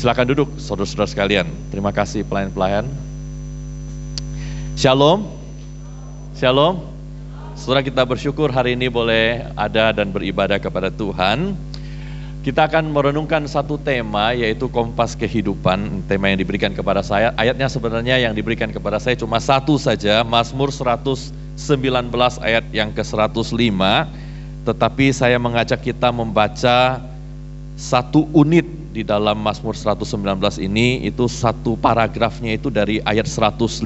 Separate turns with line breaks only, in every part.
Silakan duduk, saudara-saudara sekalian. Terima kasih pelayan-pelayan. Shalom. Shalom. Saudara, kita bersyukur hari ini boleh ada dan beribadah kepada Tuhan. Kita akan merenungkan satu tema, yaitu kompas kehidupan. Tema yang diberikan kepada saya, ayatnya sebenarnya yang diberikan kepada saya cuma satu saja, Mazmur 119 ayat yang ke-105. Tetapi saya mengajak kita membaca satu unit di dalam Mazmur 119 ini, itu satu paragrafnya itu dari ayat 105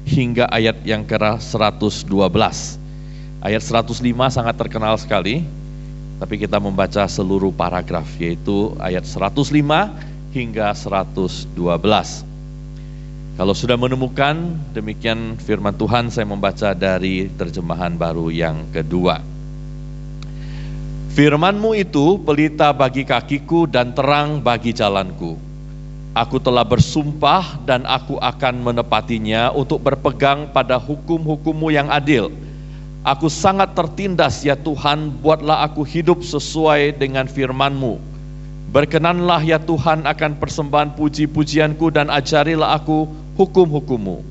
hingga ayat yang ke-112. Ayat 105 sangat terkenal sekali, tapi kita membaca seluruh paragraf, yaitu ayat 105 hingga 112. Kalau sudah menemukan, demikian firman Tuhan, saya membaca dari terjemahan baru yang kedua. Firman-Mu itu pelita bagi kakiku dan terang bagi jalanku. Aku telah bersumpah dan aku akan menepatinya untuk berpegang pada hukum-hukum-Mu yang adil. Aku sangat tertindas ya Tuhan, buatlah aku hidup sesuai dengan firman-Mu. Berkenanlah ya Tuhan akan persembahan puji-pujianku dan ajarilah aku hukum-hukum-Mu.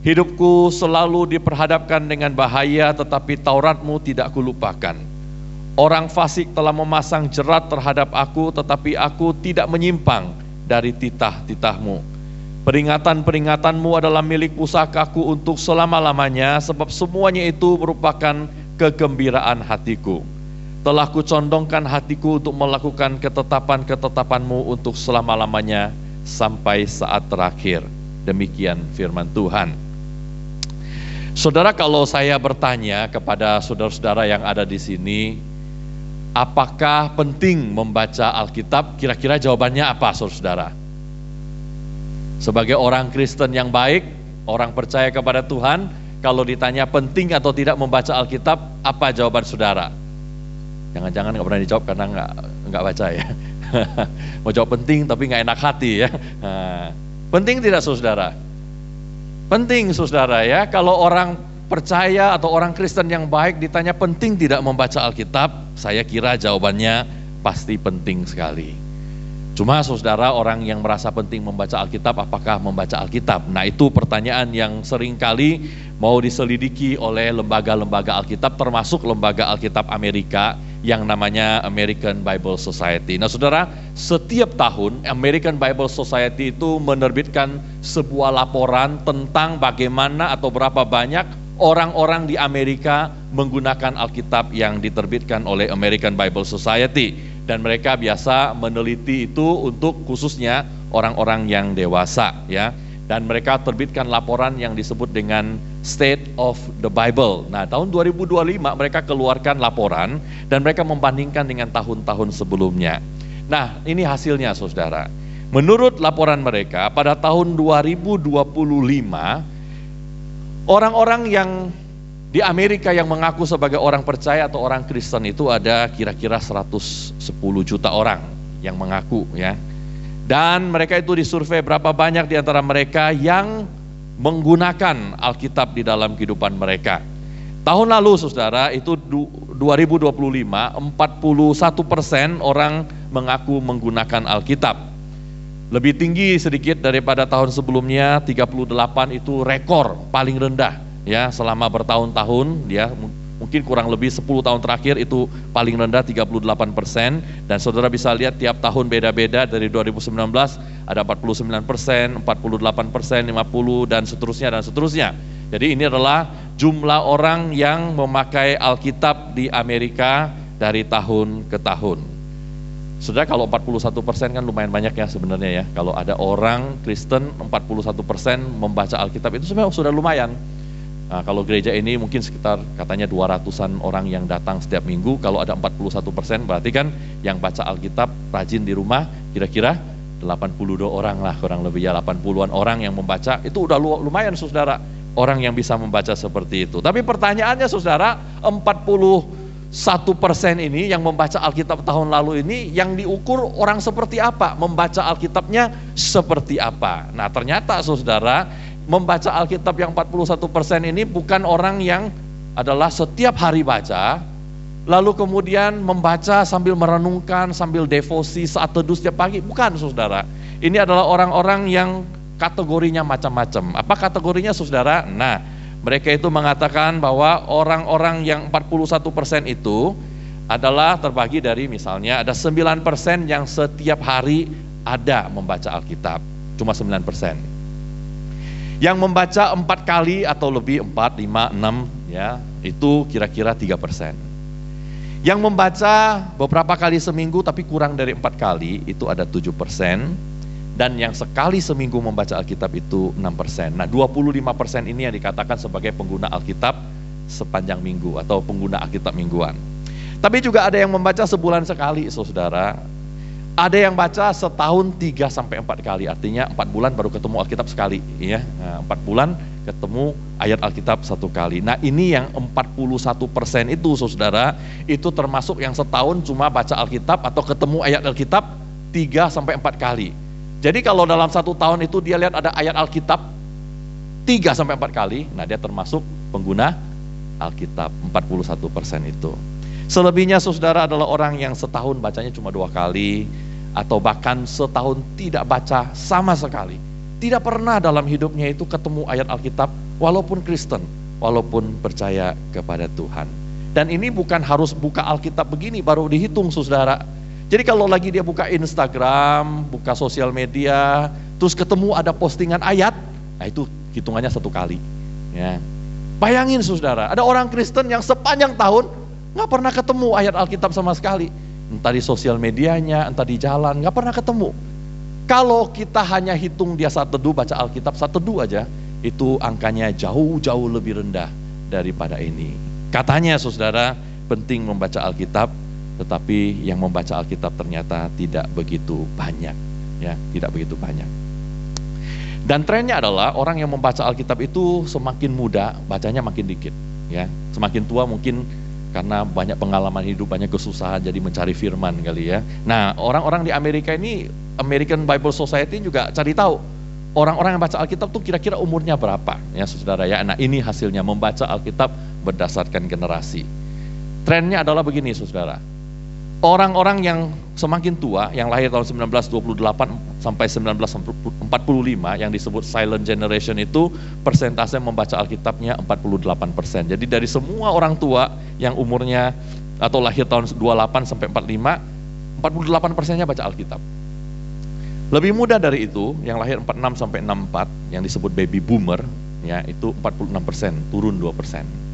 Hidupku selalu diperhadapkan dengan bahaya, tetapi Taurat-Mu tidak kulupakan. Orang fasik telah memasang jerat terhadap aku, tetapi aku tidak menyimpang dari titah-titah-Mu. Peringatan-peringatan-Mu adalah milik pusakaku untuk selama-lamanya, sebab semuanya itu merupakan kegembiraan hatiku. Telah kucondongkan hatiku untuk melakukan ketetapan-ketetapan-Mu untuk selama-lamanya sampai saat terakhir. Demikian firman Tuhan. Saudara, kalau saya bertanya kepada saudara-saudara yang ada di sini, apakah penting membaca Alkitab? Kira-kira jawabannya apa, saudara-saudara? Sebagai orang Kristen yang baik, orang percaya kepada Tuhan, kalau ditanya penting atau tidak membaca Alkitab, apa jawaban saudara? Jangan-jangan nggak pernah dijawab karena nggak baca ya. Mau jawab penting tapi nggak enak hati ya. Penting tidak, saudara? Penting, saudara ya. Kalau orang percaya atau orang Kristen yang baik ditanya penting tidak membaca Alkitab, saya kira jawabannya pasti penting sekali. Cuma saudara, orang yang merasa penting membaca Alkitab, apakah membaca Alkitab? Nah, itu pertanyaan yang sering kali mau diselidiki oleh lembaga-lembaga Alkitab, termasuk lembaga Alkitab Amerika yang namanya American Bible Society. Nah saudara, setiap tahun American Bible Society itu menerbitkan sebuah laporan tentang bagaimana atau berapa banyak orang-orang di Amerika menggunakan Alkitab yang diterbitkan oleh American Bible Society. Dan mereka biasa meneliti itu untuk khususnya orang-orang yang dewasa ya. Dan mereka terbitkan laporan yang disebut dengan State of the Bible. Nah, tahun 2025 mereka keluarkan laporan dan mereka membandingkan dengan tahun-tahun sebelumnya. Nah, ini hasilnya, saudara. Menurut laporan mereka, pada tahun 2025 orang-orang yang di Amerika yang mengaku sebagai orang percaya atau orang Kristen itu ada kira-kira 110 juta orang yang mengaku ya. Dan mereka itu disurvei berapa banyak di antara mereka yang menggunakan Alkitab di dalam kehidupan mereka. Tahun lalu, saudara, itu 2025, 41% orang mengaku menggunakan Alkitab. Lebih tinggi sedikit daripada tahun sebelumnya, 38 itu rekor paling rendah. Ya, selama bertahun-tahun dia mungkin kurang lebih 10 tahun terakhir itu paling rendah 38%. Dan saudara bisa lihat tiap tahun beda-beda, dari 2019 ada 49%, 48%, 50 dan seterusnya. Jadi ini adalah jumlah orang yang memakai Alkitab di Amerika dari tahun ke tahun. Saudara, kalau 41% kan lumayan banyak ya sebenarnya ya. Kalau ada orang Kristen 41% membaca Alkitab, itu sebenarnya sudah lumayan. Nah, kalau gereja ini mungkin sekitar katanya 200-an orang yang datang setiap minggu. Kalau ada 41%, berarti kan yang baca Alkitab rajin di rumah kira-kira 82 orang lah, kurang lebih ya 80-an orang yang membaca. Itu udah lumayan, saudara, orang yang bisa membaca seperti itu. Tapi pertanyaannya, saudara, 41% ini yang membaca Alkitab tahun lalu ini, yang diukur orang seperti apa? Membaca Alkitabnya seperti apa? Nah, ternyata, saudara, membaca Alkitab yang 41% ini bukan orang yang adalah setiap hari baca, lalu kemudian membaca sambil merenungkan, sambil devosi saat teduh setiap pagi. Bukan, saudara. Ini adalah orang-orang yang kategorinya macam-macam. Apa kategorinya, saudara? Nah, mereka itu mengatakan bahwa orang-orang yang 41% itu adalah terbagi dari, misalnya ada 9% yang setiap hari ada membaca Alkitab, cuma 9%. Yang membaca 4 kali atau lebih, 4, 5, 6, ya, itu kira-kira 3%. Yang membaca beberapa kali seminggu tapi kurang dari 4 kali, itu ada 7%. Dan yang sekali seminggu membaca Alkitab itu 6%. Nah, 25% ini yang dikatakan sebagai pengguna Alkitab sepanjang minggu atau pengguna Alkitab mingguan. Tapi juga ada yang membaca sebulan sekali, saudara. Ada yang baca setahun 3-4 kali, artinya 4 bulan baru ketemu Alkitab sekali, ya. Nah, 4 bulan ketemu ayat Alkitab 1 kali. Nah, ini yang 41% itu, saudara, itu termasuk yang setahun cuma baca Alkitab atau ketemu ayat Alkitab 3-4 kali. Jadi kalau dalam 1 tahun itu dia lihat ada ayat Alkitab 3-4 kali, nah dia termasuk pengguna Alkitab, 41% itu. Selebihnya, saudara, adalah orang yang setahun bacanya cuma 2 kali, atau bahkan setahun tidak baca sama sekali. Tidak pernah dalam hidupnya itu ketemu ayat Alkitab, walaupun Kristen, walaupun percaya kepada Tuhan. Dan ini bukan harus buka Alkitab begini baru dihitung, saudara. Jadi kalau lagi dia buka Instagram, buka sosial media, terus ketemu ada postingan ayat, nah itu hitungannya 1 kali. Ya. Bayangin, saudara, ada orang Kristen yang sepanjang tahun nggak pernah ketemu ayat Alkitab sama sekali. Entah di sosial medianya, entah di jalan, nggak pernah ketemu. Kalau kita hanya hitung dia saat teduh, baca Alkitab saat teduh aja, itu angkanya jauh-jauh lebih rendah daripada ini. Katanya, saudara, penting membaca Alkitab, tetapi yang membaca Alkitab ternyata tidak begitu banyak, ya, tidak begitu banyak. Dan trennya adalah orang yang membaca Alkitab itu semakin muda, bacanya makin dikit, ya. Semakin tua mungkin karena banyak pengalaman hidup, banyak kesusahan, jadi mencari firman kali, ya. Nah, orang-orang di Amerika ini, American Bible Society juga cari tahu orang-orang yang baca Alkitab tuh kira-kira umurnya berapa, ya, saudara, ya. Nah, ini hasilnya membaca Alkitab berdasarkan generasi. Trennya adalah begini, saudara. Orang-orang yang semakin tua, yang lahir tahun 1928 sampai 1945, yang disebut silent generation itu, persentase membaca Alkitabnya 48%. Jadi dari semua orang tua yang umurnya atau lahir tahun 28 sampai 45, 48%-nya baca Alkitab. Lebih muda dari itu, yang lahir 46 sampai 64, yang disebut baby boomer, ya, itu 46%, turun 2%.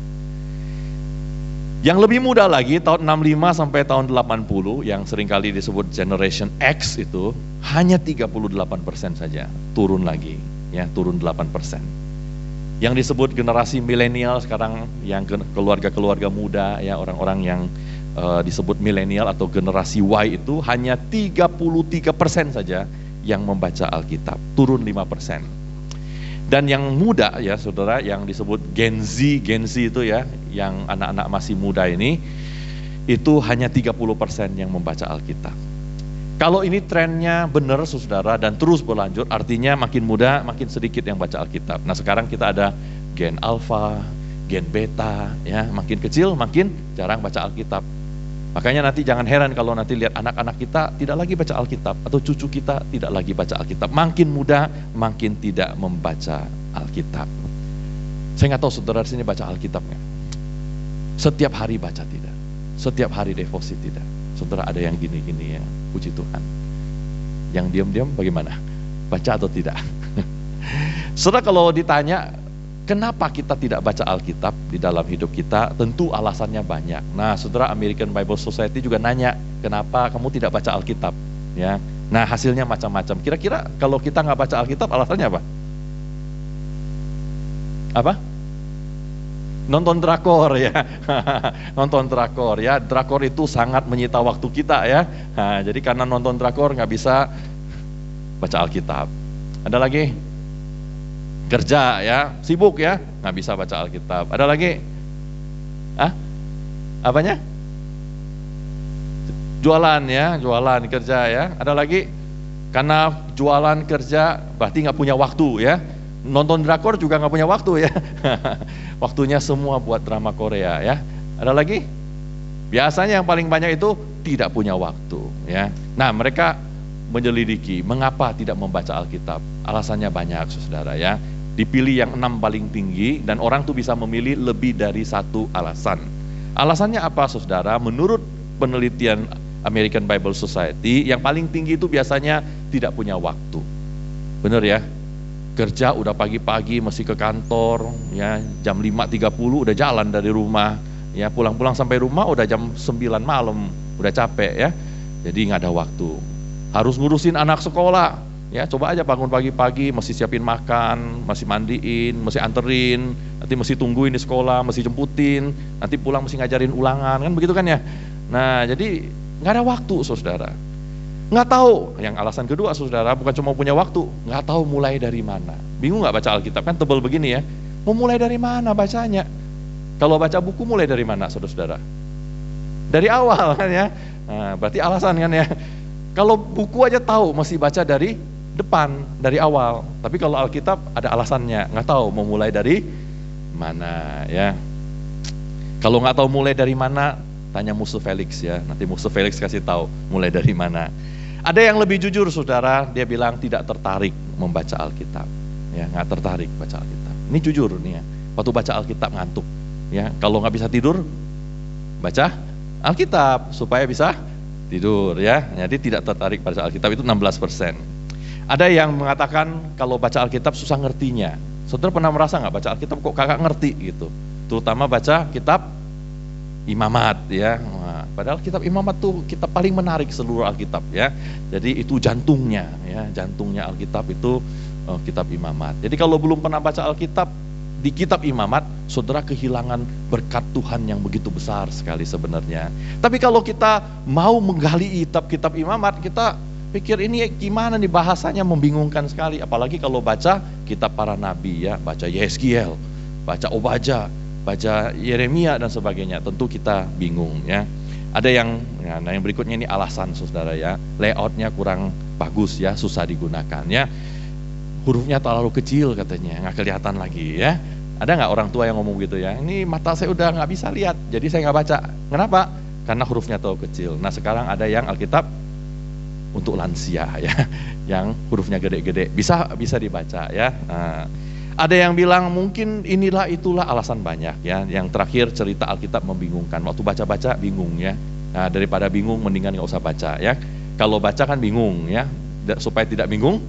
Yang lebih muda lagi, tahun 65 sampai tahun 80, yang seringkali disebut Generation X itu, hanya 38% saja, turun lagi, ya, turun 8%. Yang disebut generasi milenial sekarang, yang keluarga-keluarga muda, ya, orang-orang yang disebut milenial atau generasi Y itu, hanya 33% saja yang membaca Alkitab, turun 5%. Dan yang muda, ya, saudara, yang disebut Gen Z itu, ya, yang anak-anak masih muda ini, itu hanya 30% yang membaca Alkitab. Kalau ini trennya benar, saudara, dan terus berlanjut, artinya makin muda makin sedikit yang baca Alkitab. Nah, sekarang kita ada Gen Alpha, Gen Beta, ya, makin kecil makin jarang baca Alkitab. Makanya nanti jangan heran kalau nanti lihat anak-anak kita tidak lagi baca Alkitab, atau cucu kita tidak lagi baca Alkitab. Makin muda, makin tidak membaca Alkitab. Saya nggak tahu saudara di sini baca Alkitab nggak? Setiap hari baca tidak? Setiap hari devosi tidak? Saudara ada yang gini-gini, ya, puji Tuhan. Yang diam-diam bagaimana? Baca atau tidak? Saudara, kalau ditanya, kenapa kita tidak baca Alkitab di dalam hidup kita? Tentu alasannya banyak. Nah, saudara, American Bible Society juga nanya, kenapa kamu tidak baca Alkitab? Ya, nah hasilnya macam-macam. Kira-kira kalau kita nggak baca Alkitab, alasannya apa? Apa? Nonton drakor, ya. Nonton drakor, ya. Drakor itu sangat menyita waktu kita, ya. Nah, jadi karena nonton drakor nggak bisa baca Alkitab. Ada lagi? Kerja, ya, sibuk, ya, nggak bisa baca Alkitab. Ada lagi? Apanya? Jualan, ya, jualan, kerja, ya. Ada lagi? Karena jualan, kerja, berarti nggak punya waktu, ya. Nonton drakor juga nggak punya waktu, ya. Waktunya semua buat drama Korea, ya. Ada lagi? Biasanya yang paling banyak itu tidak punya waktu, ya. Nah, mereka menyelidiki mengapa tidak membaca Alkitab. Alasannya banyak, saudara ya. Dipilih yang 6 paling tinggi, dan orang tuh bisa memilih lebih dari satu alasan. Alasannya apa, saudara? Menurut penelitian American Bible Society, yang paling tinggi itu biasanya tidak punya waktu. Bener ya? Kerja udah pagi-pagi mesti ke kantor, ya jam 5.30 udah jalan dari rumah, ya pulang-pulang sampai rumah udah jam 9 malam, udah capek ya. Jadi nggak ada waktu. Harus ngurusin anak sekolah, ya coba aja bangun pagi-pagi, mesti siapin makan, mesti mandiin, mesti anterin, nanti mesti tungguin di sekolah, mesti jemputin, nanti pulang mesti ngajarin ulangan, kan begitu kan ya. Nah jadi nggak ada waktu, saudara. Nggak tahu, yang alasan kedua, saudara, bukan cuma punya waktu, nggak tahu mulai dari mana. Bingung nggak baca Alkitab, kan tebal begini ya, mau mulai dari mana bacanya? Kalau baca buku mulai dari mana, saudara-saudara? Dari awal kan ya, nah, berarti alasan kan ya. Kalau buku aja tahu, mesti baca dari depan, dari awal. Tapi kalau Alkitab ada alasannya, nggak tahu mau mulai dari mana ya. Kalau nggak tahu mulai dari mana, tanya musuh Felix ya, nanti musuh Felix kasih tahu mulai dari mana. Ada yang lebih jujur, saudara, dia bilang tidak tertarik membaca Alkitab, ya nggak tertarik baca Alkitab. Ini jujur nih ya, waktu baca Alkitab ngantuk, ya kalau nggak bisa tidur, baca Alkitab supaya bisa tidur ya. Jadi tidak tertarik baca Alkitab itu 16%. Ada yang mengatakan kalau baca Alkitab susah ngertinya. Saudara pernah merasa nggak baca Alkitab kok kakak ngerti gitu? Terutama baca kitab Imamat ya. Nah, padahal kitab Imamat tuh kitab paling menarik seluruh Alkitab ya. Jadi itu jantungnya ya, jantungnya Alkitab itu kitab Imamat. Jadi kalau belum pernah baca Alkitab di kitab Imamat, saudara kehilangan berkat Tuhan yang begitu besar sekali sebenarnya. Tapi kalau kita mau menggali kitab Imamat, kita pikir ini gimana nih, bahasanya membingungkan sekali. Apalagi kalau baca kitab para nabi ya, baca Yeskiel, baca Obadja, baca Yeremia dan sebagainya, tentu kita bingung ya. Ada yang, nah yang berikutnya ini alasan, saudara ya, layoutnya kurang bagus ya, susah digunakan ya. Hurufnya terlalu kecil katanya, nggak kelihatan lagi ya. Ada nggak orang tua yang ngomong gitu ya? Ini mata saya udah nggak bisa lihat, jadi saya nggak baca. Kenapa? Karena hurufnya terlalu kecil. Nah sekarang ada yang Alkitab untuk lansia ya, yang hurufnya gede-gede, bisa dibaca ya. Nah, ada yang bilang mungkin inilah itulah, alasan banyak ya. Yang terakhir cerita Alkitab membingungkan. Waktu baca-baca bingung ya. Nah, daripada bingung mendingan nggak usah baca ya. Kalau baca kan bingung ya. Supaya tidak bingung,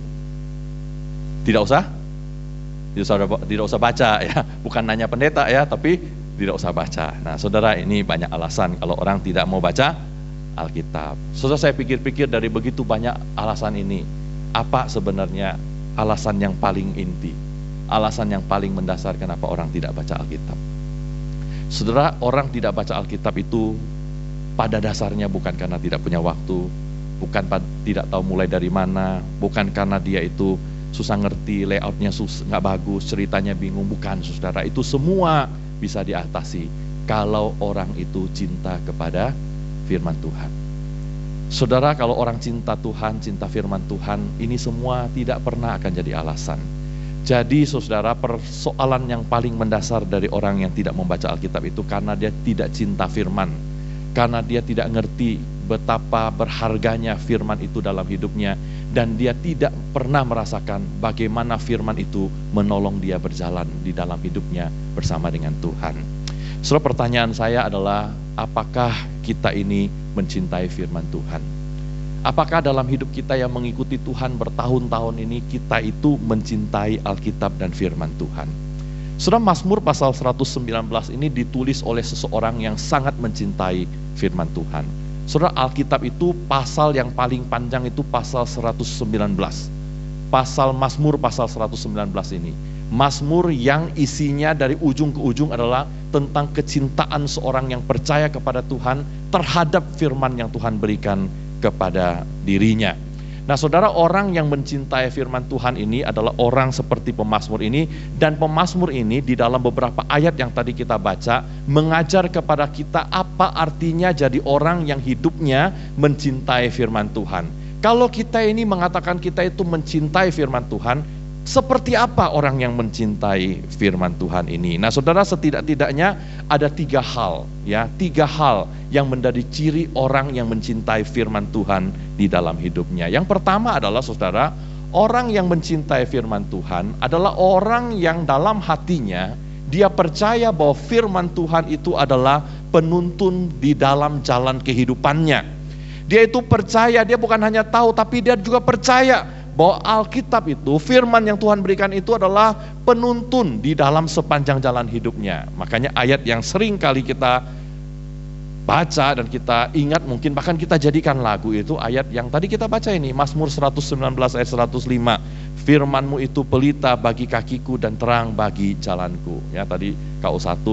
tidak usah baca ya. Bukan nanya pendeta ya, tapi tidak usah baca. Nah, saudara, ini banyak alasan kalau orang tidak mau baca Alkitab. Saudara, saya pikir-pikir dari begitu banyak alasan ini, apa sebenarnya alasan yang paling inti? Alasan yang paling mendasar kenapa orang tidak baca Alkitab. Saudara, orang tidak baca Alkitab itu pada dasarnya bukan karena tidak punya waktu, bukan tidak tahu mulai dari mana, bukan karena dia itu susah ngerti, layoutnya nggak bagus, ceritanya bingung, bukan, saudara. Itu semua bisa diatasi kalau orang itu cinta kepada firman Tuhan. Saudara, kalau orang cinta Tuhan, cinta firman Tuhan, ini semua tidak pernah akan jadi alasan. Jadi saudara, persoalan yang paling mendasar dari orang yang tidak membaca Alkitab itu karena dia tidak cinta firman, karena dia tidak ngerti betapa berharganya firman itu dalam hidupnya, dan dia tidak pernah merasakan bagaimana firman itu menolong dia berjalan di dalam hidupnya bersama dengan Tuhan. Saudara, pertanyaan saya adalah, apakah kita ini mencintai firman Tuhan? Apakah dalam hidup kita yang mengikuti Tuhan bertahun-tahun ini, kita itu mencintai Alkitab dan firman Tuhan? Saudara, Mazmur pasal 119 ini ditulis oleh seseorang yang sangat mencintai firman Tuhan. Saudara, Alkitab itu pasal yang paling panjang itu pasal 119. Pasal Mazmur pasal 119 ini. Mazmur yang isinya dari ujung ke ujung adalah tentang kecintaan seorang yang percaya kepada Tuhan terhadap firman yang Tuhan berikan kepada dirinya. Nah saudara, orang yang mencintai firman Tuhan ini adalah orang seperti pemazmur ini, dan pemazmur ini di dalam beberapa ayat yang tadi kita baca mengajar kepada kita apa artinya jadi orang yang hidupnya mencintai firman Tuhan. Kalau kita ini mengatakan kita itu mencintai firman Tuhan, Seperti apa orang yang mencintai firman Tuhan ini? Nah, saudara, setidak-tidaknya ada 3 hal, ya, 3 hal yang menjadi ciri orang yang mencintai firman Tuhan di dalam hidupnya. Yang pertama adalah, saudara, orang yang mencintai firman Tuhan adalah orang yang dalam hatinya dia percaya bahwa firman Tuhan itu adalah penuntun di dalam jalan kehidupannya. Dia itu percaya, dia bukan hanya tahu, tapi dia juga percaya bahwa Alkitab itu, firman yang Tuhan berikan itu adalah penuntun di dalam sepanjang jalan hidupnya. Makanya ayat yang sering kali kita baca dan kita ingat, mungkin bahkan kita jadikan lagu, itu ayat yang tadi kita baca ini, Mazmur 119 ayat 105. Firman-Mu itu pelita bagi kakiku dan terang bagi jalanku. Ya, tadi KO1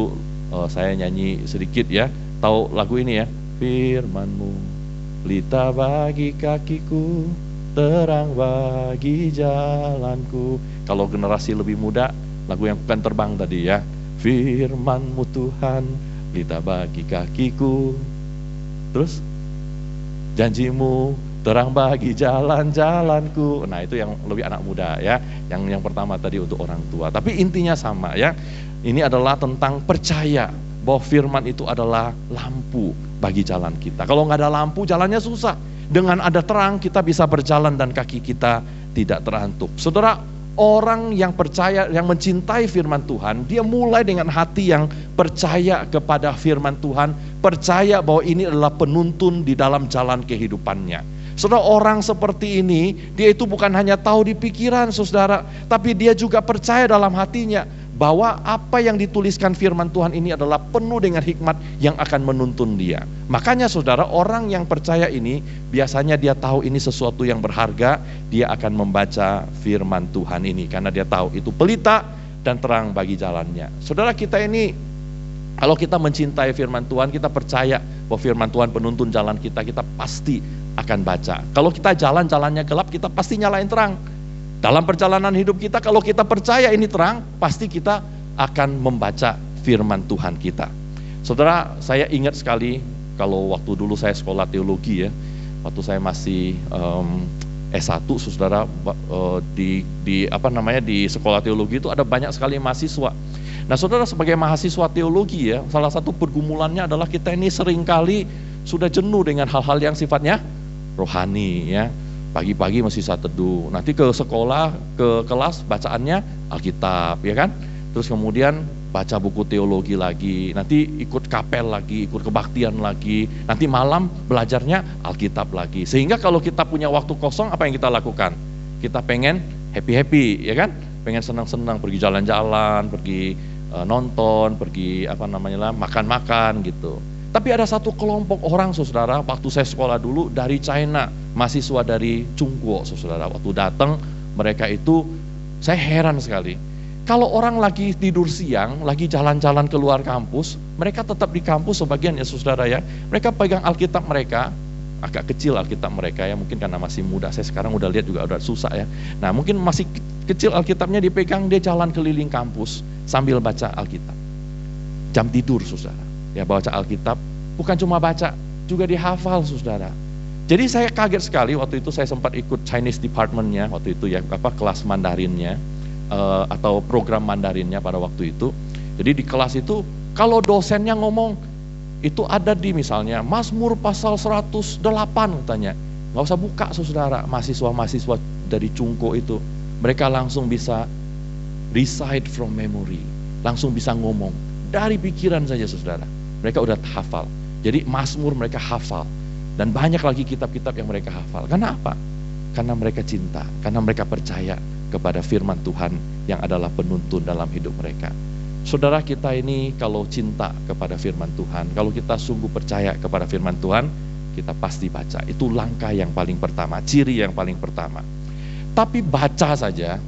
saya nyanyi sedikit ya. Tahu lagu ini ya? Firman-Mu pelita bagi kakiku, terang bagi jalanku. Kalau generasi lebih muda, lagu yang bukan terbang tadi ya. Firman-Mu Tuhan, pelita bagi kakiku. Terus, janji-Mu terang bagi jalan-jalanku. Nah, itu yang lebih anak muda ya. Yang pertama tadi untuk orang tua. Tapi intinya sama ya. Ini adalah tentang percaya bahwa firman itu adalah lampu bagi jalan kita. Kalau nggak ada lampu, jalannya susah. Dengan ada terang kita bisa berjalan dan kaki kita tidak terantuk. Saudara, orang yang percaya, yang mencintai firman Tuhan, dia mulai dengan hati yang percaya kepada firman Tuhan, percaya bahwa ini adalah penuntun di dalam jalan kehidupannya. Saudara, orang seperti ini, dia itu bukan hanya tahu di pikiran, saudara, tapi dia juga percaya dalam hatinya bahwa apa yang dituliskan firman Tuhan ini adalah penuh dengan hikmat yang akan menuntun dia. Makanya saudara, orang yang percaya ini biasanya dia tahu ini sesuatu yang berharga, dia akan membaca firman Tuhan ini karena dia tahu itu pelita dan terang bagi jalannya. Saudara, kita ini kalau kita mencintai firman Tuhan, kita percaya bahwa firman Tuhan penuntun jalan kita, kita pasti akan baca. Kalau kita jalannya gelap, kita pasti nyalain terang. Dalam perjalanan hidup kita, kalau kita percaya ini terang, pasti kita akan membaca firman Tuhan kita. Saudara, saya ingat sekali kalau waktu dulu saya sekolah teologi ya, waktu saya masih S1, saudara, di sekolah teologi itu ada banyak sekali mahasiswa. Nah, saudara, sebagai mahasiswa teologi ya, salah satu pergumulannya adalah kita ini seringkali sudah jenuh dengan hal-hal yang sifatnya rohani ya. Pagi-pagi masih saat teduh, nanti ke sekolah, ke kelas bacaannya Alkitab ya kan. Terus kemudian baca buku teologi lagi, nanti ikut kapel lagi, ikut kebaktian lagi, nanti malam belajarnya Alkitab lagi. Sehingga kalau kita punya waktu kosong, apa yang kita lakukan? Kita pengen happy-happy ya kan, pengen senang-senang, pergi jalan-jalan, pergi nonton, pergi makan-makan gitu. Tapi ada satu kelompok orang, saudara, waktu saya sekolah dulu dari China, mahasiswa dari Chungguo, saudara. Waktu datang, mereka itu, saya heran sekali. Kalau orang lagi tidur siang, lagi jalan-jalan keluar kampus, mereka tetap di kampus sebagian ya, saudara ya. Mereka pegang Alkitab mereka, agak kecil Alkitab mereka ya, mungkin karena masih muda. Saya sekarang udah lihat juga udah susah ya. Nah, mungkin masih kecil Alkitabnya dipegang, dia jalan keliling kampus sambil baca Alkitab. Jam tidur, saudara. Ya, baca Alkitab, bukan cuma baca, juga dihafal, saudara. Jadi saya kaget sekali waktu itu saya sempat ikut Chinese department-nya waktu itu ya, kelas Mandarinnya atau program Mandarinnya pada waktu itu. Jadi di kelas itu kalau dosennya ngomong itu ada di misalnya Mazmur pasal 108 katanya, nggak usah buka, saudara. Mahasiswa-mahasiswa dari Chungguo itu mereka langsung bisa recite from memory, langsung bisa ngomong dari pikiran saja, saudara. Mereka udah hafal. Jadi Mazmur mereka hafal. Dan banyak lagi kitab-kitab yang mereka hafal. Karena apa? Karena mereka cinta. Karena mereka percaya kepada firman Tuhan yang adalah penuntun dalam hidup mereka. Saudara, kita ini kalau cinta kepada firman Tuhan, kalau kita sungguh percaya kepada firman Tuhan, kita pasti baca. Itu langkah yang paling pertama, ciri yang paling pertama. Tapi baca saja,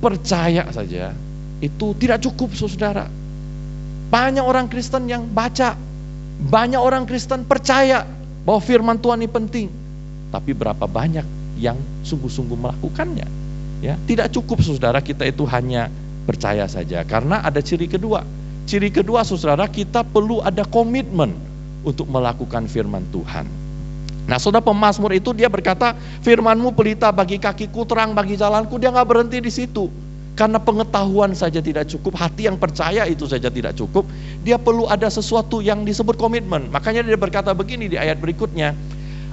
percaya saja, itu tidak cukup, saudara. Banyak orang Kristen yang baca, banyak orang Kristen percaya bahwa firman Tuhan ini penting, tapi berapa banyak yang sungguh-sungguh melakukannya? Ya, tidak cukup, saudara, kita itu hanya percaya saja, karena ada ciri kedua. Ciri kedua, saudara, kita perlu ada komitmen untuk melakukan firman Tuhan. Nah, saudara, pemazmur itu dia berkata, firman-Mu pelita bagi kakiku, terang bagi jalanku. Dia nggak berhenti di situ. Karena pengetahuan saja tidak cukup, hati yang percaya itu saja tidak cukup, dia perlu ada sesuatu yang disebut komitmen. Makanya dia berkata begini di ayat berikutnya,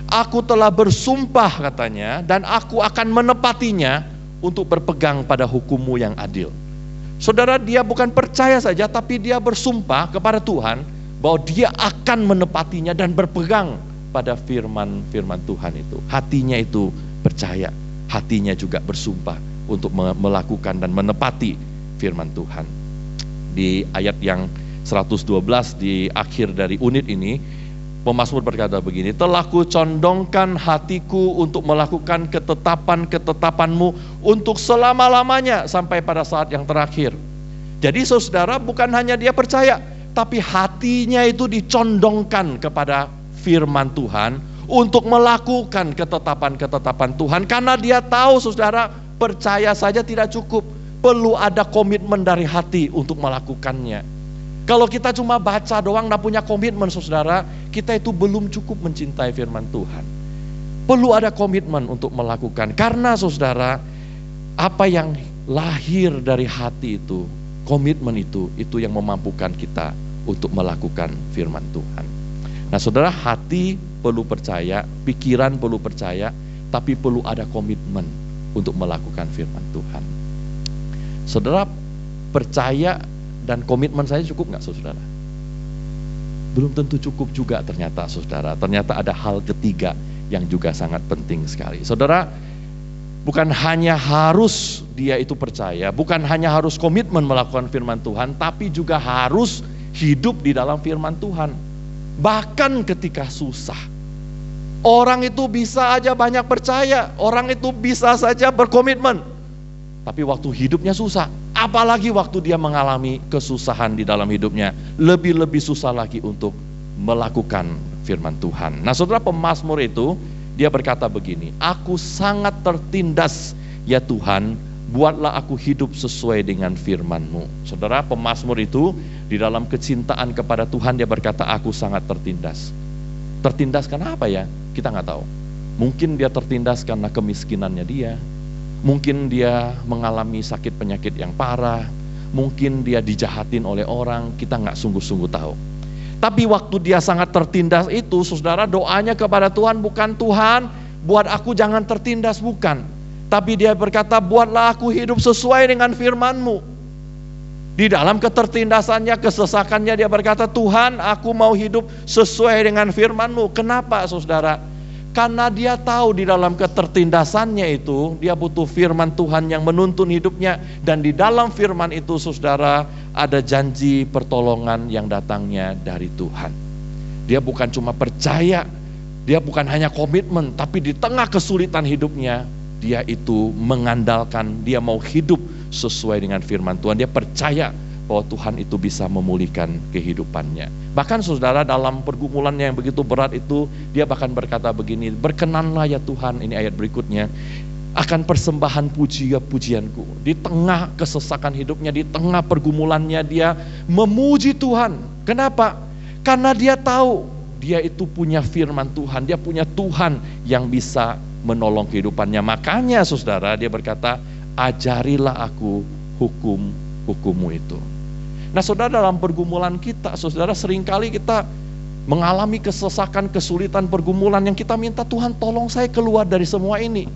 aku telah bersumpah katanya, dan aku akan menepatinya untuk berpegang pada hukum-Mu yang adil. Saudara, dia bukan percaya saja, tapi dia bersumpah kepada Tuhan bahwa dia akan menepatinya dan berpegang pada firman Tuhan itu. Hatinya itu percaya, hatinya juga bersumpah untuk melakukan dan menepati firman Tuhan. Di ayat yang 112 di akhir dari unit ini, pemazmur berkata begini, telah kucondongkan hatiku untuk melakukan ketetapan-ketetapan-Mu untuk selama-lamanya sampai pada saat yang terakhir. Jadi saudara, bukan hanya dia percaya, tapi hatinya itu dicondongkan kepada firman Tuhan untuk melakukan ketetapan-ketetapan Tuhan. Karena dia tahu saudara, percaya saja tidak cukup, perlu ada komitmen dari hati untuk melakukannya. Kalau kita cuma baca doang, tidak punya komitmen saudara, kita itu belum cukup mencintai firman Tuhan. Perlu ada komitmen untuk melakukan. Karena saudara, apa yang lahir dari hati itu, komitmen itu yang memampukan kita untuk melakukan firman Tuhan. Nah saudara, hati perlu percaya, pikiran perlu percaya, tapi perlu ada komitmen untuk melakukan firman Tuhan. Saudara, percaya dan komitmen saya cukup nggak saudara? Belum tentu cukup juga ternyata saudara. Ternyata ada hal ketiga yang juga sangat penting sekali. Saudara, bukan hanya harus dia itu percaya, bukan hanya harus komitmen melakukan firman Tuhan, tapi juga harus hidup di dalam firman Tuhan. Bahkan ketika susah. Orang itu bisa aja banyak percaya, orang itu bisa saja berkomitmen, tapi waktu hidupnya susah, apalagi waktu dia mengalami kesusahan di dalam hidupnya, lebih susah lagi untuk melakukan firman Tuhan. Nah saudara, pemazmur itu dia berkata begini, aku sangat tertindas ya Tuhan, buatlah aku hidup sesuai dengan firman-Mu. Saudara, pemazmur itu di dalam kecintaan kepada Tuhan dia berkata, aku sangat tertindas. Tertindas karena apa ya? Kita nggak tahu. Mungkin dia tertindas karena kemiskinannya dia. Mungkin dia mengalami sakit penyakit yang parah. Mungkin dia dijahatin oleh orang. Kita nggak sungguh-sungguh tahu. Tapi waktu dia sangat tertindas itu, saudara, doanya kepada Tuhan bukan, Tuhan buat aku jangan tertindas, bukan. Tapi dia berkata, buatlah aku hidup sesuai dengan firman-Mu. Di dalam ketertindasannya, kesesakannya dia berkata, Tuhan aku mau hidup sesuai dengan firman-Mu. Kenapa saudara? Karena dia tahu di dalam ketertindasannya itu, dia butuh firman Tuhan yang menuntun hidupnya. Dan di dalam firman itu saudara, ada janji pertolongan yang datangnya dari Tuhan. Dia bukan cuma percaya, dia bukan hanya komitmen, tapi di tengah kesulitan hidupnya, dia itu mengandalkan, dia mau hidup sesuai dengan firman Tuhan. Dia percaya bahwa Tuhan itu bisa memulihkan kehidupannya. Bahkan saudara, dalam pergumulannya yang begitu berat itu, dia bahkan berkata begini, berkenanlah ya Tuhan, ini ayat berikutnya, akan persembahan pujianku. Di tengah kesesakan hidupnya, di tengah pergumulannya, dia memuji Tuhan. Kenapa? Karena dia tahu dia itu punya firman Tuhan, dia punya Tuhan yang bisa menolong kehidupannya. Makanya saudara, dia berkata, ajarilah aku hukum-Mu itu. Nah saudara, dalam pergumulan kita, saudara, seringkali kita mengalami kesesakan, kesulitan, pergumulan yang kita minta, Tuhan tolong saya keluar dari semua ini.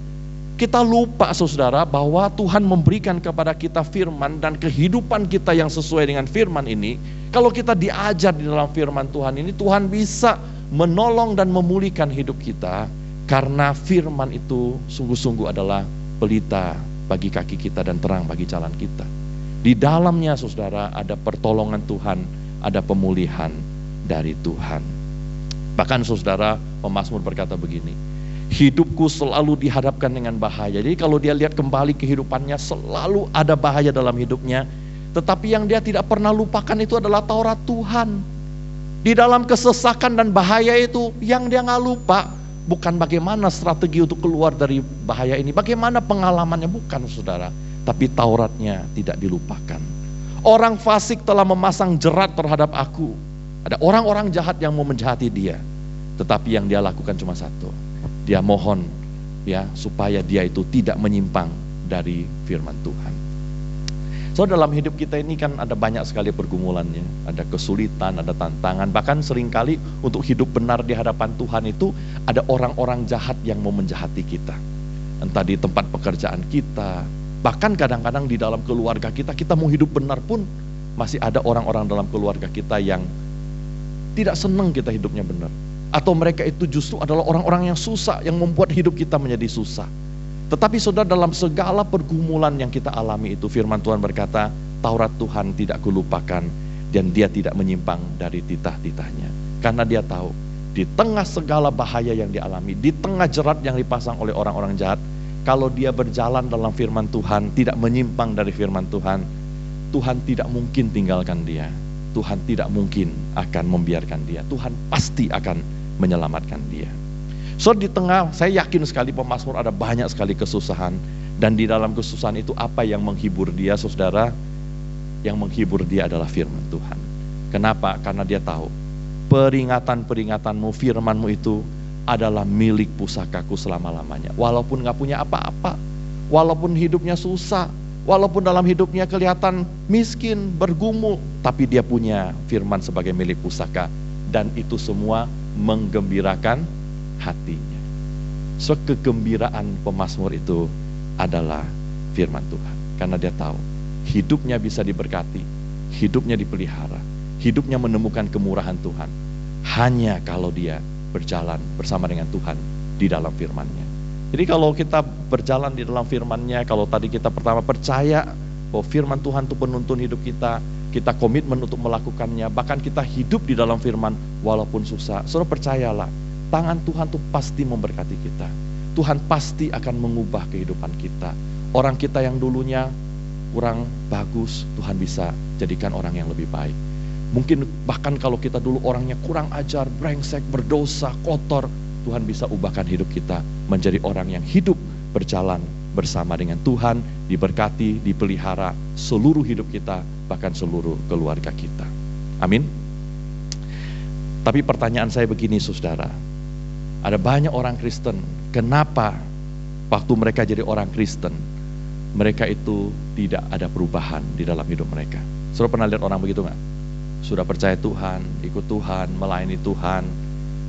Kita lupa saudara bahwa Tuhan memberikan kepada kita firman, dan kehidupan kita yang sesuai dengan firman ini, kalau kita diajar di dalam firman Tuhan ini, Tuhan bisa menolong dan memulihkan hidup kita. Karena firman itu sungguh-sungguh adalah pelita bagi kaki kita dan terang bagi jalan kita. Di dalamnya saudara ada pertolongan Tuhan, ada pemulihan dari Tuhan. Bahkan saudara, pemazmur berkata begini, hidupku selalu dihadapkan dengan bahaya. Jadi kalau dia lihat kembali kehidupannya, selalu ada bahaya dalam hidupnya. Tetapi yang dia tidak pernah lupakan itu adalah Taurat Tuhan. Di dalam kesesakan dan bahaya itu, yang dia nggak lupa bukan bagaimana strategi untuk keluar dari bahaya ini, bagaimana pengalamannya, bukan saudara, tapi Tauratnya tidak dilupakan. Orang fasik telah memasang jerat terhadap aku. Ada orang-orang jahat yang mau menjahati dia, tetapi yang dia lakukan cuma satu, dia mohon ya supaya dia itu tidak menyimpang dari firman Tuhan. So dalam hidup kita ini kan ada banyak sekali pergumulannya, ada kesulitan, ada tantangan, bahkan seringkali untuk hidup benar di hadapan Tuhan itu ada orang-orang jahat yang mau menjahati kita. Entah di tempat pekerjaan kita, bahkan kadang-kadang di dalam keluarga kita, kita mau hidup benar pun masih ada orang-orang dalam keluarga kita yang tidak senang kita hidupnya benar. Atau mereka itu justru adalah orang-orang yang susah, yang membuat hidup kita menjadi susah. Tetapi saudara, dalam segala pergumulan yang kita alami itu, firman Tuhan berkata, Taurat Tuhan tidak kulupakan dan dia tidak menyimpang dari titah-titahnya. Karena dia tahu, di tengah segala bahaya yang dialami, di tengah jerat yang dipasang oleh orang-orang jahat, kalau dia berjalan dalam firman Tuhan, tidak menyimpang dari firman Tuhan, Tuhan tidak mungkin tinggalkan dia. Tuhan tidak mungkin akan membiarkan dia. Tuhan pasti akan menyelamatkan dia. So di tengah, saya yakin sekali pemazmur ada banyak sekali kesusahan. Dan di dalam kesusahan itu apa yang menghibur dia, saudara? Yang menghibur dia adalah firman Tuhan. Kenapa? Karena dia tahu peringatan-peringatanmu, firmanmu itu adalah milik pusakaku selama-lamanya. Walaupun gak punya apa-apa, walaupun hidupnya susah, walaupun dalam hidupnya kelihatan miskin, bergumul, tapi dia punya firman sebagai milik pusaka. Dan itu semua menggembirakan hatinya. So kegembiraan pemazmur itu adalah firman Tuhan. Karena dia tahu hidupnya bisa diberkati, hidupnya dipelihara, hidupnya menemukan kemurahan Tuhan hanya kalau dia berjalan bersama dengan Tuhan di dalam firman-Nya. Jadi kalau kita berjalan di dalam firman-Nya, kalau tadi kita pertama percaya bahwa firman Tuhan itu penuntun hidup kita, kita komitmen untuk melakukannya, bahkan kita hidup di dalam firman walaupun susah. Saudara percayalah, tangan Tuhan tuh pasti memberkati kita. Tuhan pasti akan mengubah kehidupan kita. Orang kita yang dulunya kurang bagus, Tuhan bisa jadikan orang yang lebih baik. Mungkin bahkan kalau kita dulu orangnya kurang ajar, brengsek, berdosa, kotor, Tuhan bisa ubahkan hidup kita menjadi orang yang hidup berjalan bersama dengan Tuhan, diberkati, dipelihara seluruh hidup kita, bahkan seluruh keluarga kita. Amin. Tapi pertanyaan saya begini, saudara. Ada banyak orang Kristen, kenapa waktu mereka jadi orang Kristen, mereka itu tidak ada perubahan di dalam hidup mereka? Saudara pernah lihat orang begitu nggak? Sudah percaya Tuhan, ikut Tuhan, melayani Tuhan,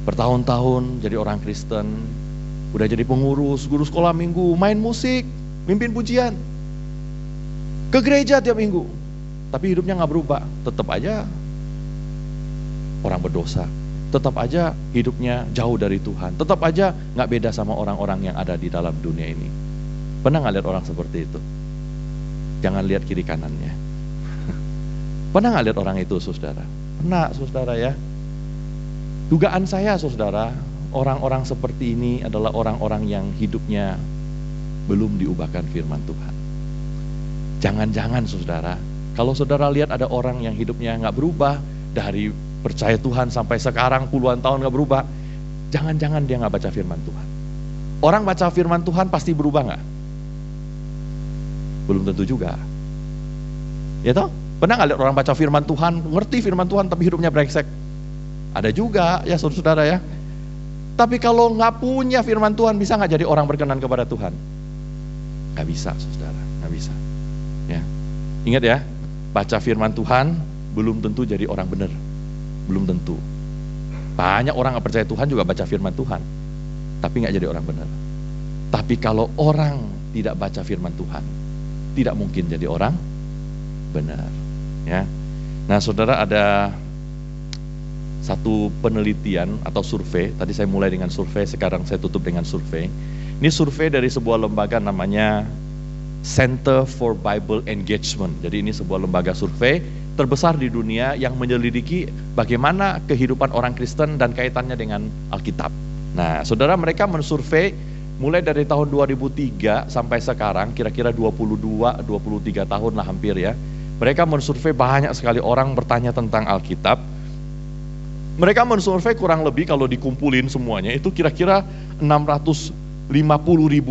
bertahun-tahun jadi orang Kristen, udah jadi pengurus, guru sekolah minggu, main musik, mimpin pujian, ke gereja tiap minggu, tapi hidupnya nggak berubah, tetap aja orang berdosa. Tetap aja hidupnya jauh dari Tuhan. Tetap aja gak beda sama orang-orang yang ada di dalam dunia ini. Pernah gak lihat orang seperti itu? Jangan lihat kiri kanannya. Pernah gak lihat orang itu, saudara? Pernah, saudara ya. Dugaan saya, saudara, orang-orang seperti ini adalah orang-orang yang hidupnya belum diubahkan firman Tuhan. Jangan-jangan, saudara, kalau saudara lihat ada orang yang hidupnya gak berubah, dari percaya Tuhan sampai sekarang puluhan tahun gak berubah, jangan-jangan dia gak baca firman Tuhan. Orang baca firman Tuhan pasti berubah gak? Belum tentu juga. Ya toh? Pernah gak lihat orang baca firman Tuhan, ngerti firman Tuhan tapi hidupnya brengsek? Ada juga ya saudara-saudara ya. Tapi kalau gak punya firman Tuhan, bisa gak jadi orang berkenan kepada Tuhan? Gak bisa, saudara, gak bisa. Ya. Ingat ya, baca firman Tuhan belum tentu jadi orang benar. Belum tentu. Banyak orang gak percaya Tuhan juga baca firman Tuhan, tapi gak jadi orang benar. Tapi kalau orang tidak baca firman Tuhan, tidak mungkin jadi orang benar. Ya. Nah saudara, ada satu penelitian atau survei. Tadi saya mulai dengan survei, sekarang saya tutup dengan survei. Ini survei dari sebuah lembaga namanya Center for Bible Engagement. Jadi ini sebuah lembaga survei terbesar di dunia yang menyelidiki bagaimana kehidupan orang Kristen dan kaitannya dengan Alkitab. Nah, saudara, mereka mensurvei mulai dari tahun 2003 sampai sekarang, kira-kira 22-23 tahun lah hampir ya. Mereka mensurvei banyak sekali orang bertanya tentang Alkitab. Mereka mensurvei kurang lebih kalau dikumpulin semuanya itu kira-kira 650.000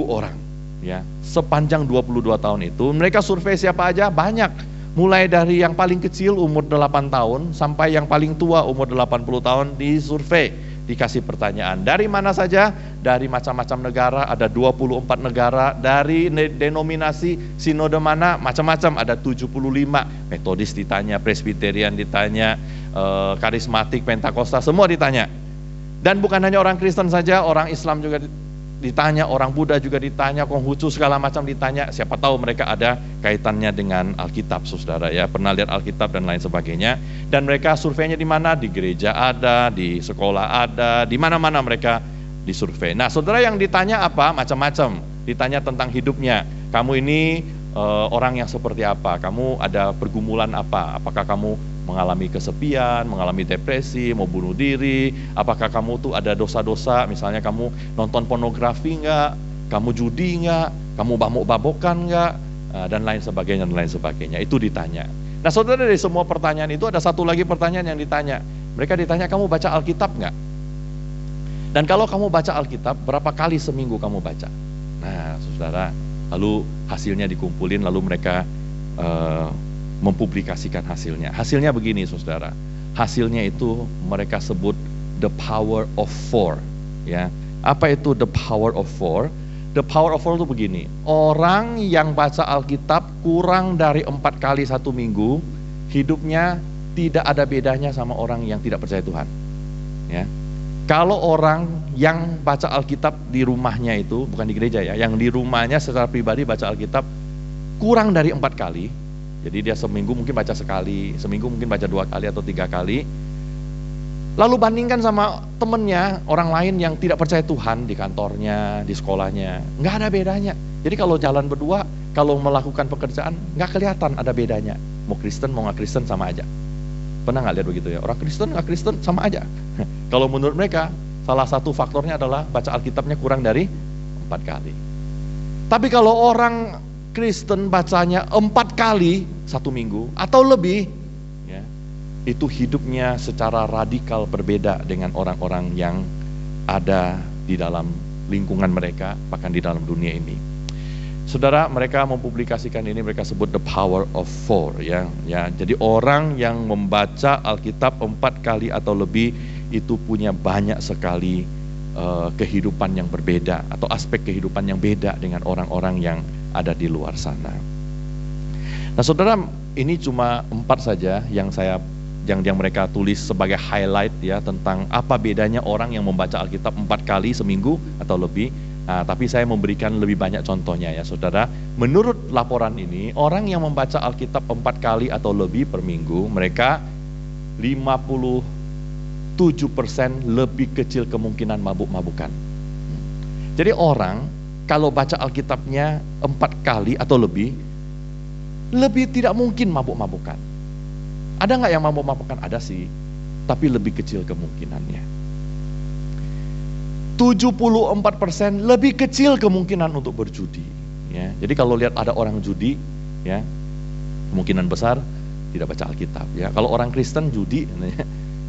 orang ya. Sepanjang 22 tahun itu mereka survei siapa aja? Banyak. Mulai dari yang paling kecil umur 8 tahun sampai yang paling tua umur 80 tahun disurvei. dikasih pertanyaan. Dari mana saja? Dari macam-macam negara, ada 24 negara. Dari denominasi sinode mana? Macam-macam, ada 75. Metodis ditanya, Presbyterian ditanya, karismatik, Pentakosta, semua ditanya. Dan bukan hanya orang Kristen saja, orang Islam juga ditanya, orang Buddha juga ditanya, Konghucu segala macam ditanya. Siapa tahu mereka ada kaitannya dengan Alkitab, saudara ya. Pernah lihat Alkitab dan lain sebagainya. Dan mereka surveinya di mana? Di gereja ada, di sekolah ada, di mana-mana mereka disurvei. Nah, saudara, yang ditanya apa? Macam-macam. Ditanya tentang hidupnya. Kamu ini orang yang seperti apa? Kamu ada pergumulan apa? Apakah kamu mengalami kesepian, mengalami depresi, mau bunuh diri? Apakah kamu tuh ada dosa-dosa? Misalnya kamu nonton pornografi enggak? Kamu judi enggak? Kamu mabuk-mabukan enggak? Dan lain sebagainya, Itu ditanya. Nah, saudara, dari semua pertanyaan itu ada satu lagi pertanyaan yang ditanya. Mereka ditanya, kamu baca Alkitab enggak? Dan kalau kamu baca Alkitab, berapa kali seminggu kamu baca? Nah, saudara, lalu hasilnya dikumpulin, lalu mereka mempublikasikan hasilnya. Hasilnya begini, saudara. Hasilnya itu mereka sebut the power of four. Ya, apa itu the power of four? The power of four itu begini. Orang yang baca Alkitab kurang dari 4 kali satu minggu, hidupnya tidak ada bedanya sama orang yang tidak percaya Tuhan. Ya. Kalau orang yang baca Alkitab di rumahnya itu, bukan di gereja ya, yang di rumahnya secara pribadi baca Alkitab kurang dari 4 kali, jadi dia seminggu mungkin baca sekali, seminggu mungkin baca 2 kali atau 3 kali. Lalu bandingkan sama temennya, orang lain yang tidak percaya Tuhan di kantornya, di sekolahnya, nggak ada bedanya. Jadi kalau jalan berdua, kalau melakukan pekerjaan, nggak kelihatan ada bedanya. Mau Kristen, mau nggak Kristen sama aja. Pernah nggak lihat begitu ya? Orang Kristen, nggak Kristen sama aja. Kalau menurut mereka, salah satu faktornya adalah baca Alkitabnya kurang dari 4 kali. Tapi kalau orang Kristen bacanya 4 kali satu minggu atau lebih, ya, itu hidupnya secara radikal berbeda dengan orang-orang yang ada di dalam lingkungan mereka, bahkan di dalam dunia ini. Saudara, mereka mempublikasikan ini, mereka sebut the power of four, ya. Jadi orang yang membaca Alkitab 4 kali atau lebih itu punya banyak sekali kehidupan yang berbeda atau aspek kehidupan yang beda dengan orang-orang yang ada di luar sana. Nah, saudara, ini cuma 4 saja yang mereka tulis sebagai highlight ya tentang apa bedanya orang yang membaca Alkitab 4 kali seminggu atau lebih. Nah, tapi saya memberikan lebih banyak contohnya ya, saudara. Menurut laporan ini, orang yang membaca Alkitab 4 kali atau lebih per minggu, mereka 57% lebih kecil kemungkinan mabuk-mabukan. Jadi orang kalau baca Alkitabnya 4 kali atau lebih tidak mungkin mabuk-mabukan. Ada nggak yang mabuk-mabukan? Ada sih, tapi lebih kecil kemungkinannya. 74% lebih kecil kemungkinan untuk berjudi. Ya, jadi kalau lihat ada orang judi, ya kemungkinan besar tidak baca Alkitab. Ya, kalau orang Kristen judi,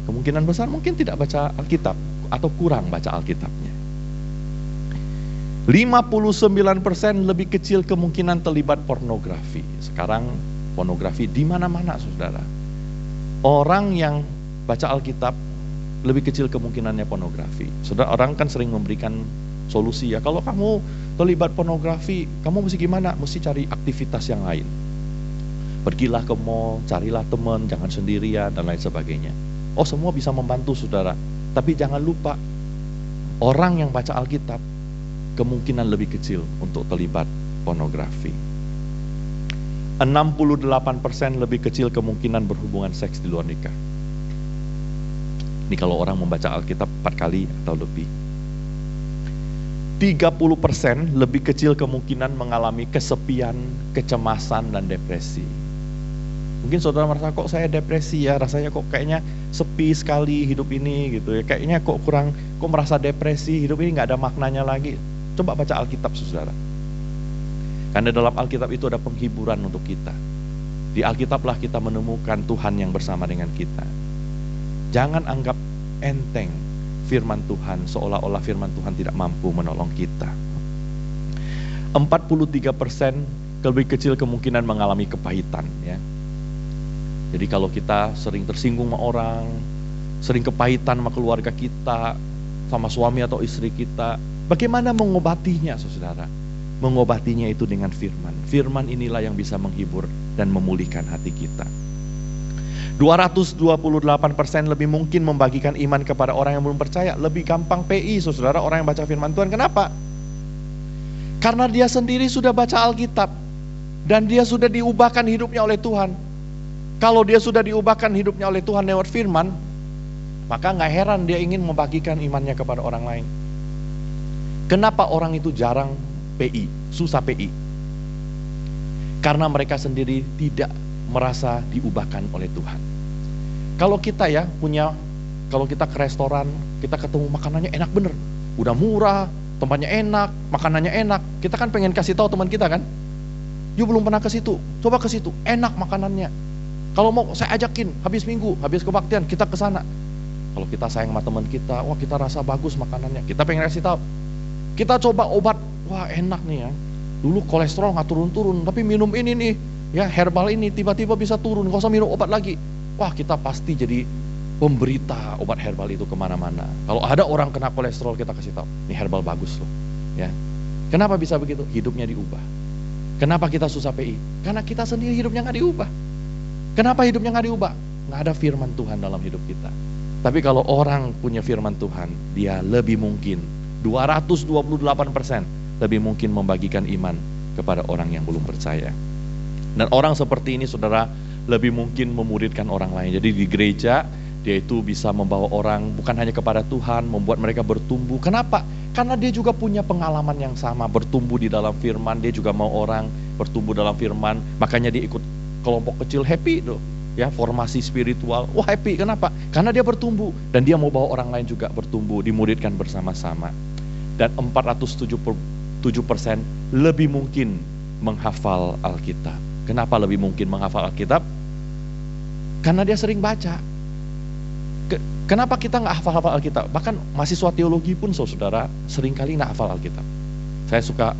kemungkinan besar mungkin tidak baca Alkitab atau kurang baca Alkitabnya. 59% lebih kecil kemungkinan terlibat pornografi. Sekarang pornografi di mana-mana, saudara. Orang yang baca Alkitab lebih kecil kemungkinannya pornografi. Saudara, orang kan sering memberikan solusi ya. Kalau kamu terlibat pornografi, kamu mesti gimana? Mesti cari aktivitas yang lain. Pergilah ke mall, carilah teman, jangan sendirian dan lain sebagainya. Oh, semua bisa membantu, saudara. Tapi jangan lupa, orang yang baca Alkitab kemungkinan lebih kecil untuk terlibat pornografi. 68% lebih kecil kemungkinan berhubungan seks di luar nikah. Ini kalau orang membaca Alkitab 4 kali atau lebih. 30% lebih kecil kemungkinan mengalami kesepian, kecemasan, dan depresi. Mungkin saudara merasa, kok saya depresi ya, rasanya kok kayaknya sepi sekali hidup ini gitu ya. Kayaknya kok merasa depresi, hidup ini gak ada maknanya lagi. Coba baca Alkitab, saudara. Karena dalam Alkitab itu ada penghiburan untuk kita. Di Alkitablah kita menemukan Tuhan yang bersama dengan kita. Jangan anggap enteng firman Tuhan, seolah-olah firman Tuhan tidak mampu menolong kita. 43% lebih kecil kemungkinan mengalami kepahitan ya. Jadi kalau kita sering tersinggung sama orang, sering kepahitan sama keluarga kita, sama suami atau istri kita. Bagaimana mengobatinya, saudara? Mengobatinya itu dengan firman. Firman inilah yang bisa menghibur dan memulihkan hati kita. 228% lebih mungkin membagikan iman kepada orang yang belum percaya. Lebih gampang PI, saudara, orang yang baca firman Tuhan. Kenapa? Karena dia sendiri sudah baca Alkitab. Dan dia sudah diubahkan hidupnya oleh Tuhan. Kalau dia sudah diubahkan hidupnya oleh Tuhan lewat firman, maka gak heran dia ingin membagikan imannya kepada orang lain. Kenapa orang itu jarang PI, susah PI? Karena mereka sendiri tidak merasa diubahkan oleh Tuhan. Kalau kita kalau kita ke restoran, kita ketemu makanannya enak bener, udah murah, tempatnya enak, makanannya enak, kita kan pengen kasih tahu teman kita kan, "You belum pernah ke situ, coba ke situ, enak makanannya. Kalau mau saya ajakin, habis minggu, habis kebaktian kita ke sana." Kalau kita sayang sama teman kita, wah kita rasa bagus makanannya, kita pengen kasih tahu. Kita coba obat, wah enak nih ya. Dulu kolesterol nggak turun-turun, tapi minum ini nih, ya herbal ini tiba-tiba bisa turun, nggak usah minum obat lagi. Wah kita pasti jadi pemberita obat herbal itu kemana-mana. Kalau ada orang kena kolesterol kita kasih tahu, ini herbal bagus loh. Ya, kenapa bisa begitu? Hidupnya diubah. Kenapa kita susah PI? Karena kita sendiri hidupnya nggak diubah. Kenapa hidupnya nggak diubah? Nggak ada firman Tuhan dalam hidup kita. Tapi kalau orang punya firman Tuhan, dia lebih mungkin 228% lebih mungkin membagikan iman kepada orang yang belum percaya. Dan orang seperti ini, saudara, lebih mungkin memuridkan orang lain. Jadi di gereja, dia itu bisa membawa orang bukan hanya kepada Tuhan, membuat mereka bertumbuh. Kenapa? Karena dia juga punya pengalaman yang sama, bertumbuh di dalam firman. Dia juga mau orang bertumbuh dalam firman, makanya dia ikut kelompok kecil, happy tuh. Ya, formasi spiritual, wah happy. Kenapa? Karena dia bertumbuh dan dia mau bawa orang lain juga bertumbuh, dimuridkan bersama-sama. Dan 477% lebih mungkin menghafal Alkitab. Kenapa lebih mungkin menghafal Alkitab? Karena dia sering baca. Kenapa kita nggak hafal-hafal Alkitab? Bahkan mahasiswa teologi pun, saudara, seringkali nggak hafal Alkitab. Saya suka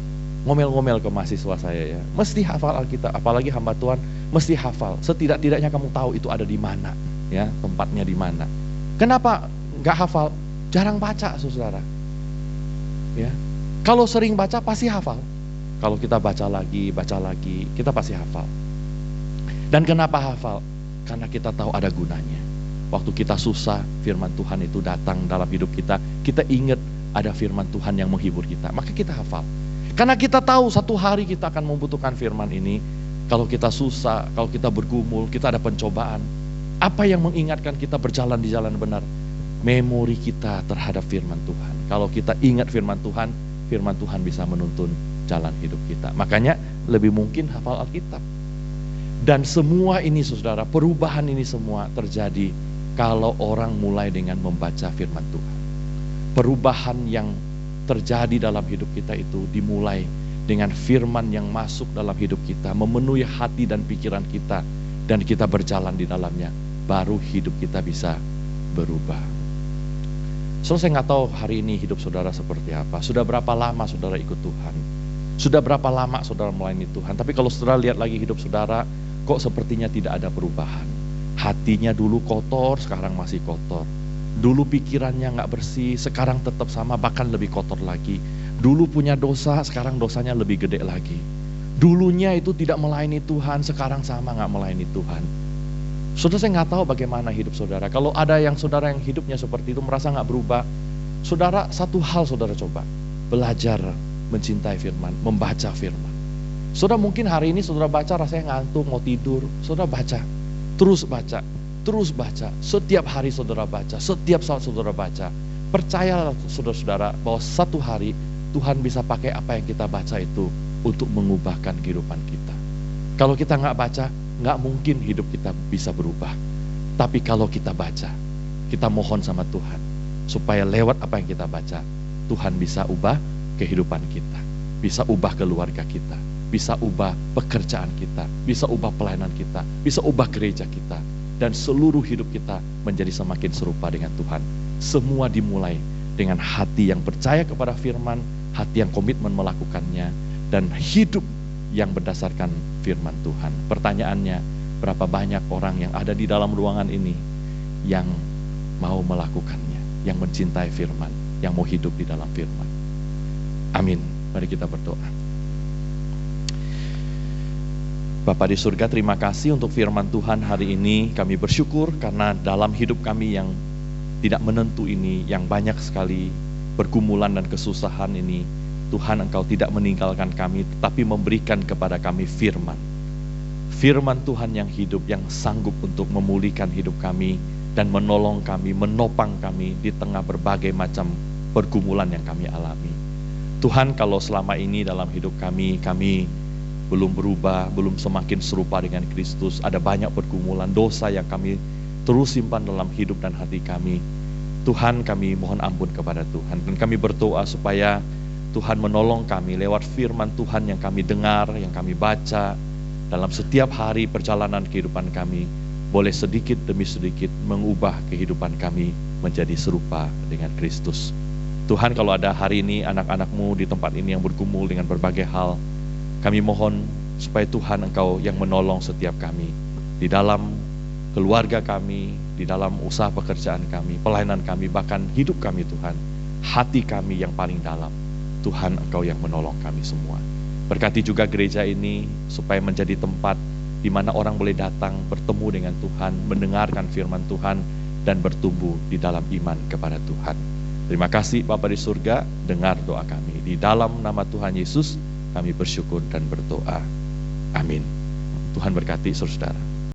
ngomel-ngomel ke mahasiswa saya ya, mesti hafal Alkitab, apalagi hamba Tuhan, mesti hafal. Setidak-tidaknya kamu tahu itu ada di mana, ya, tempatnya di mana. Kenapa nggak hafal? Jarang baca, saudara. Ya, kalau sering baca pasti hafal. Kalau kita baca lagi, kita pasti hafal. Dan kenapa hafal? Karena kita tahu ada gunanya. Waktu kita susah, firman Tuhan itu datang dalam hidup kita. Kita ingat ada firman Tuhan yang menghibur kita, maka kita hafal. Karena kita tahu satu hari kita akan membutuhkan firman ini. Kalau kita susah, kalau kita bergumul, kita ada pencobaan. Apa yang mengingatkan kita berjalan di jalan benar? Memori kita terhadap firman Tuhan. Kalau kita ingat firman Tuhan bisa menuntun jalan hidup kita. Makanya lebih mungkin hafal Alkitab. Dan semua ini, saudara, perubahan ini semua terjadi kalau orang mulai dengan membaca firman Tuhan. Perubahan yang terjadi dalam hidup kita itu dimulai dengan firman yang masuk dalam hidup kita, memenuhi hati dan pikiran kita, dan kita berjalan di dalamnya, baru hidup kita bisa berubah. Saya nggak tahu hari ini hidup saudara seperti apa. Sudah berapa lama saudara ikut Tuhan? Sudah berapa lama saudara melayani Tuhan? Tapi kalau saudara lihat lagi hidup saudara, kok sepertinya tidak ada perubahan. Hatinya dulu kotor, sekarang masih kotor. Dulu pikirannya nggak bersih, sekarang tetap sama, bahkan lebih kotor lagi. Dulu punya dosa, sekarang dosanya lebih gede lagi. Dulunya itu tidak melayani Tuhan, sekarang sama nggak melayani Tuhan. Saudara, saya nggak tahu bagaimana hidup saudara. Kalau ada yang saudara yang hidupnya seperti itu, merasa nggak berubah, saudara, satu hal saudara coba, belajar mencintai firman, membaca firman. Saudara, mungkin hari ini saudara baca rasanya ngantuk, mau tidur, saudara baca, terus baca, terus baca. Setiap hari saudara baca, setiap saat saudara baca. Percayalah saudara-saudara bahwa satu hari Tuhan bisa pakai apa yang kita baca itu untuk mengubahkan kehidupan kita. Kalau kita nggak baca, nggak mungkin hidup kita bisa berubah. Tapi kalau kita baca, kita mohon sama Tuhan supaya lewat apa yang kita baca, Tuhan bisa ubah kehidupan kita, bisa ubah keluarga kita, bisa ubah pekerjaan kita, bisa ubah pelayanan kita, bisa ubah gereja kita, dan seluruh hidup kita menjadi semakin serupa dengan Tuhan. Semua dimulai dengan hati yang percaya kepada firman, hati yang komitmen melakukannya, dan hidup yang berdasarkan firman Tuhan. Pertanyaannya, berapa banyak orang yang ada di dalam ruangan ini yang mau melakukannya, yang mencintai firman, yang mau hidup di dalam firman. Amin. Mari kita berdoa. Bapa di surga, terima kasih untuk firman Tuhan hari ini. Kami bersyukur karena dalam hidup kami yang tidak menentu ini, yang banyak sekali pergumulan dan kesusahan ini, Tuhan, Engkau tidak meninggalkan kami, tetapi memberikan kepada kami firman. Firman Tuhan yang hidup, yang sanggup untuk memulihkan hidup kami dan menolong kami, menopang kami di tengah berbagai macam pergumulan yang kami alami. Tuhan, kalau selama ini dalam hidup kami belum berubah, belum semakin serupa dengan Kristus, ada banyak pergumulan dosa yang kami terus simpan dalam hidup dan hati kami. Tuhan, kami mohon ampun kepada Tuhan, dan kami berdoa supaya Tuhan menolong kami lewat firman Tuhan yang kami dengar, yang kami baca dalam setiap hari perjalanan kehidupan kami, boleh sedikit demi sedikit mengubah kehidupan kami menjadi serupa dengan Kristus. Tuhan, kalau ada hari ini anak-anak-Mu di tempat ini yang bergumul dengan berbagai hal, kami mohon supaya Tuhan Engkau yang menolong setiap kami di dalam keluarga kami, di dalam usaha pekerjaan kami, pelayanan kami, bahkan hidup kami Tuhan, hati kami yang paling dalam. Tuhan, Engkau yang menolong kami semua. Berkati juga gereja ini supaya menjadi tempat di mana orang boleh datang bertemu dengan Tuhan, mendengarkan firman Tuhan, dan bertumbuh di dalam iman kepada Tuhan. Terima kasih Bapa di surga, dengar doa kami. Di dalam nama Tuhan Yesus kami bersyukur dan berdoa. Amin. Tuhan berkati saudara.